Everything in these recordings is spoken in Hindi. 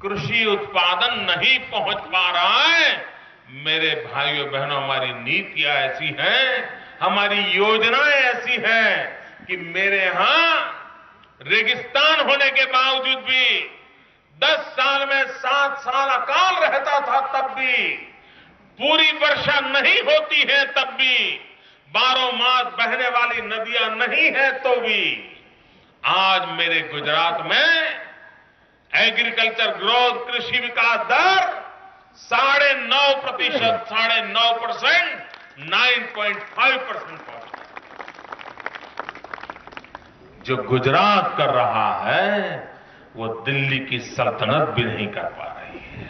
कृषि उत्पादन नहीं पहुंच पा रहा है। मेरे भाइयों बहनों, हमारी नीतियां ऐसी हैं, हमारी योजनाएं ऐसी हैं कि मेरे यहां रेगिस्तान होने के बावजूद भी 10 साल में 7 साल अकाल रहता था, तब भी पूरी वर्षा नहीं होती है, तब भी 12 मास बहने वाली नदियां नहीं है, तो भी आज मेरे गुजरात में एग्रीकल्चर ग्रोथ, कृषि विकास दर 9.5%, 9.5%, 9.5% पहुंचा। जो गुजरात कर रहा है वो दिल्ली की सल्तनत भी नहीं कर पा रही है।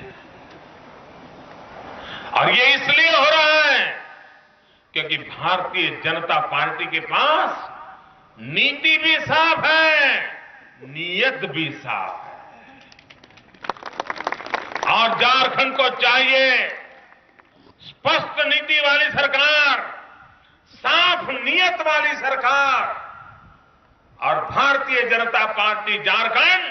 और ये इसलिए हो रहा है क्योंकि भारतीय जनता पार्टी के पास नीति भी साफ है, नीयत भी साफ है। और झारखंड को चाहिए स्पष्ट नीति वाली सरकार, साफ नीयत वाली सरकार। और भारतीय जनता पार्टी झारखंड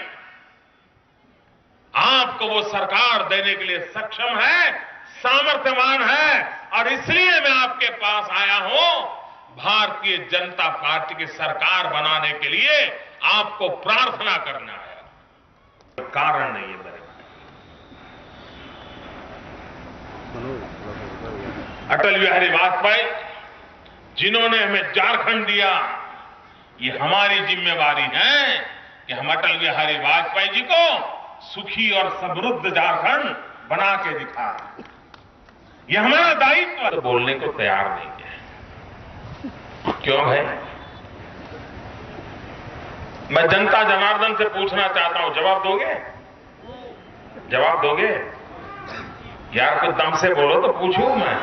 आपको वो सरकार देने के लिए सक्षम है, सामर्थ्यवान है। और इसलिए मैं आपके पास आया हूं, भारतीय जनता पार्टी की सरकार बनाने के लिए आपको प्रार्थना करना है। कारण नहीं है मेरे अटल बिहारी वाजपेयी जिन्होंने हमें झारखंड दिया, ये हमारी जिम्मेवारी है कि हम अटल बिहारी वाजपेयी जी को सुखी और समृद्ध झारखंड बना के दिखाएं। ये हमारा दायित्व है। बोलने को तैयार नहीं है। क्यों भाई? मैं जनता जनार्दन से पूछना चाहता हूं, जवाब दोगे? जवाब दोगे? यार कुछ दम से बोलो तो पूछूं मैं।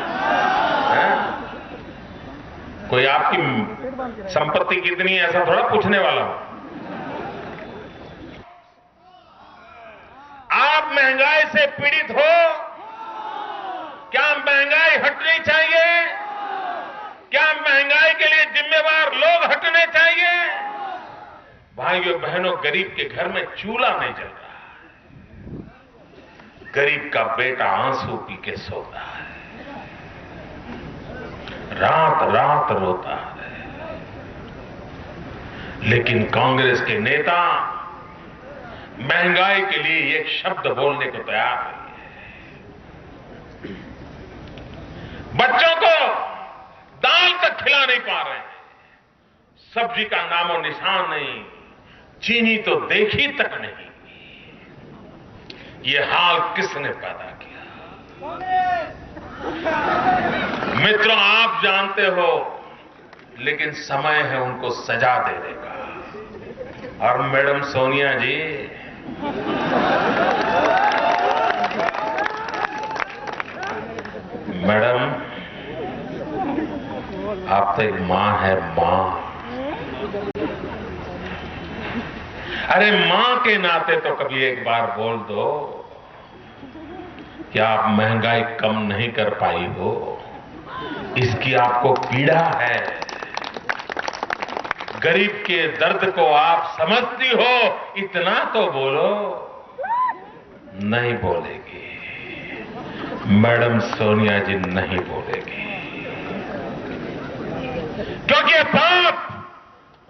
कोई आपकी संपत्ति कितनी है ऐसा थोड़ा पूछने वाला हूं। आप महंगाई से पीड़ित हो, क्या महंगाई हटनी चाहिए? क्या महंगाई के लिए जिम्मेवार लोग हटने चाहिए? भाइयों बहनों, गरीब के घर में चूल्हा नहीं जल रहा है, गरीब का बेटा आंसू पी के सोता है, रात रात रोता है। लेकिन कांग्रेस के नेता महंगाई के लिए एक शब्द बोलने को तैयार नहीं है। बच्चों को दाल तक खिला नहीं पा रहे हैं, सब्जी का नामो निशान नहीं, चीनी तो देखी तक नहीं। ये हाल किसने पैदा किया? मित्रों, आप जानते हो, लेकिन समय है उनको सजा देने का। और मैडम सोनिया जी, मैडम आप तो एक मां है, मां। अरे मां के नाते तो कभी एक बार बोल दो, क्या आप महंगाई कम नहीं कर पाई हो? इसकी आपको पीड़ा है, गरीब के दर्द को आप समझती हो, इतना तो बोलो। नहीं बोलेगी मैडम सोनिया जी, नहीं बोलेगी, क्योंकि ये पाप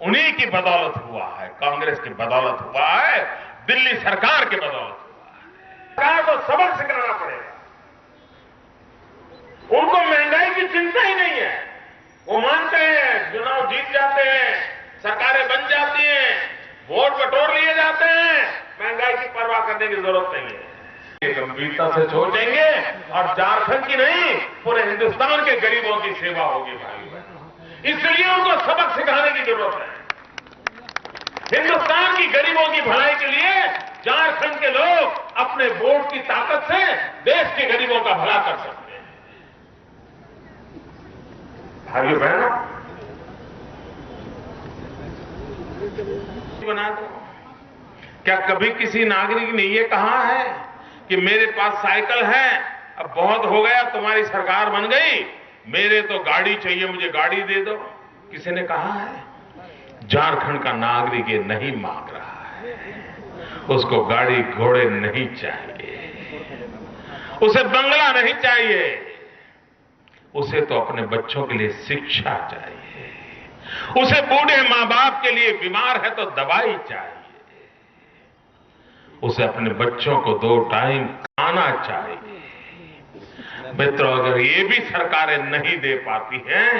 उन्हीं की बदौलत हुआ है, कांग्रेस की बदौलत हुआ है, दिल्ली सरकार की बदौलत हुआ है। सरकार को सबक सिखाना पड़ेगा। उनको महंगाई की चिंता ही नहीं है। वो मानते हैं चुनाव जीत जाते हैं, सरकारें बन जाती हैं, वोट बटोर लिए जाते हैं, महंगाई की परवाह करने की जरूरत नहीं है। गंभीरता से सोचेंगे और झारखंड की नहीं, पूरे हिंदुस्तान के गरीबों की सेवा होगी भाई। इसलिए उनको सबक सिखाने की जरूरत है। हिंदुस्तान की गरीबों की भलाई के लिए झारखंड के लोग अपने वोट की ताकत से देश के गरीबों का भला कर सकते हैं। भाइयों बहनों, बना दो। क्या कभी किसी नागरिक ने यह कहा है कि मेरे पास साइकिल है, अब बहुत हो गया, तुम्हारी सरकार बन गई, मेरे तो गाड़ी चाहिए, मुझे गाड़ी दे दो? किसी ने कहा है? झारखंड का नागरिक ये नहीं मांग रहा है। उसको गाड़ी घोड़े नहीं चाहिए, उसे बंगला नहीं चाहिए, उसे तो अपने बच्चों के लिए शिक्षा चाहिए, उसे बूढ़े मां बाप के लिए बीमार है तो दवाई चाहिए, उसे अपने बच्चों को 2 टाइम खाना चाहिए। मित्रों, अगर ये भी सरकारें नहीं दे पाती हैं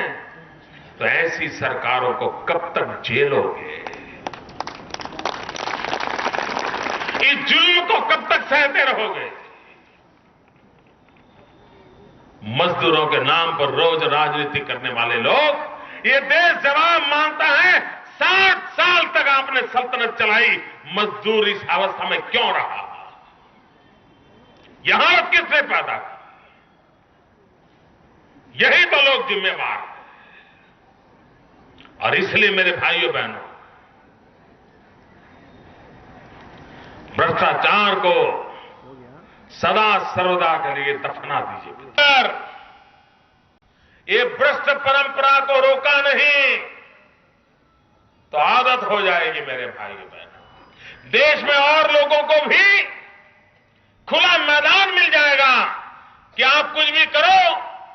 तो ऐसी सरकारों को कब तक झेलोगे? इस जुल्म को कब तक सहते रहोगे? मजदूरों के नाम पर रोज राजनीति करने वाले लोग, ये देश जवाब मांगता है 60 साल तक आपने सल्तनत चलाई, मजदूर इस अवस्था में क्यों रहा? यह हालत किसने पैदा की? यही तो लोग जिम्मेवार हैं। और इसलिए मेरे भाइयों बहनों, भ्रष्टाचार को सदा सर्वदा के लिए दफना दीजिए। ये भ्रष्ट परंपरा को रोका नहीं तो आदत हो जाएगी मेरे भाइयों बहनों। देश में और लोगों को भी खुला मैदान मिल जाएगा कि आप कुछ भी करो,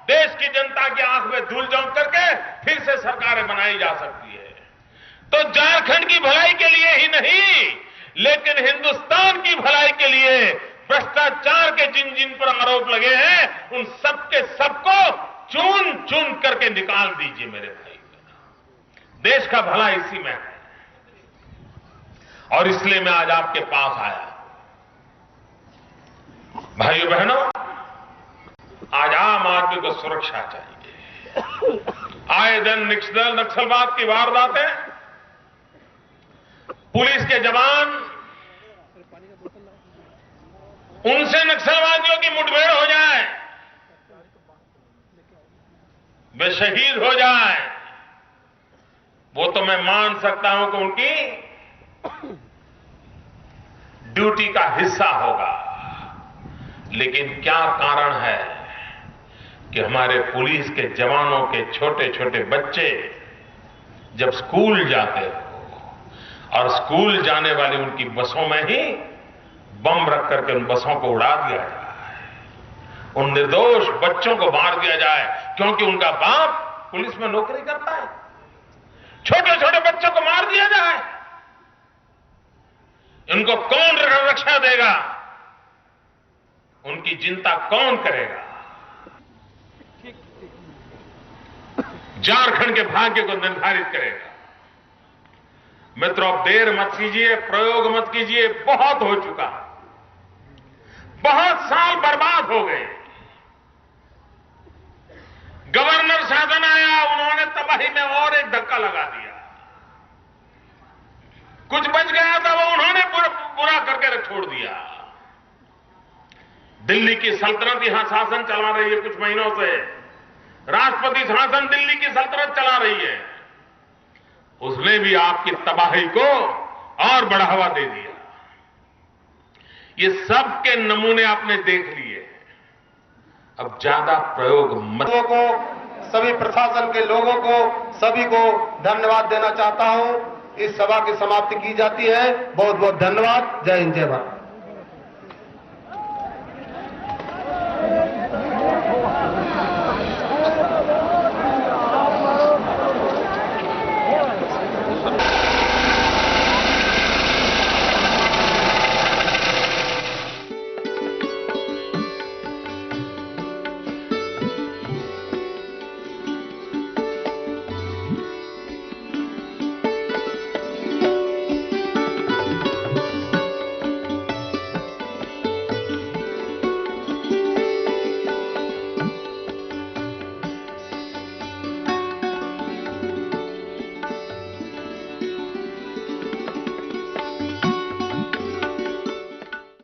देश की जनता की आंख में धूल झोंक करके फिर से सरकारें बनाई जा सकती है। तो झारखंड की भलाई के लिए ही नहीं, लेकिन हिंदुस्तान की भलाई के लिए भ्रष्टाचार के जिन जिन पर आरोप लगे हैं, उन सबके सबको चुन चुन करके निकाल दीजिए मेरे भाई। देश का भला इसी में है और इसलिए मैं आज आपके पास आया। भाइयों बहनों, आज आम आदमी को सुरक्षा चाहिए। आए दिन नक्सलवाद की वारदातें, पुलिस के जवान, उनसे नक्सलवादियों की मुठभेड़ हो जाए, वे शहीद हो जाए, वो तो मैं मान सकता हूं कि उनकी ड्यूटी का हिस्सा होगा। लेकिन क्या कारण है कि हमारे पुलिस के जवानों के छोटे छोटे बच्चे जब स्कूल जाते हो और स्कूल जाने वाली उनकी बसों में ही बम रख करके उन बसों को उड़ा दिया जाए, उन निर्दोष बच्चों को मार दिया जाए क्योंकि उनका बाप पुलिस में नौकरी करता है, छोटे छोटे बच्चों को मार दिया जाए, इनको कौन रक्षा देगा? उनकी चिंता कौन करेगा? झारखंड के भाग्य को निर्धारित करेगा। मित्रों, अब देर मत कीजिए, प्रयोग मत कीजिए, बहुत हो चुका, बहुत साल बर्बाद हो गए। गवर्नर शासन आया, उन्होंने तबाही में और एक धक्का लगा दिया। कुछ बच गया था वो उन्होंने बुरा करके छोड़ दिया। दिल्ली की सल्तनत यहां शासन चला रही है, कुछ महीनों से राष्ट्रपति शासन दिल्ली की सल्तनत चला रही है, उसने भी आपकी तबाही को और बढ़ावा दे दिया। ये सब के नमूने आपने देख लिए, अब ज्यादा प्रयोग मत। को, सभी प्रशासन के लोगों को, सभी को धन्यवाद देना चाहता हूं। इस सभा की समाप्ति की जाती है। बहुत बहुत धन्यवाद। जय हिंद, जय भारत।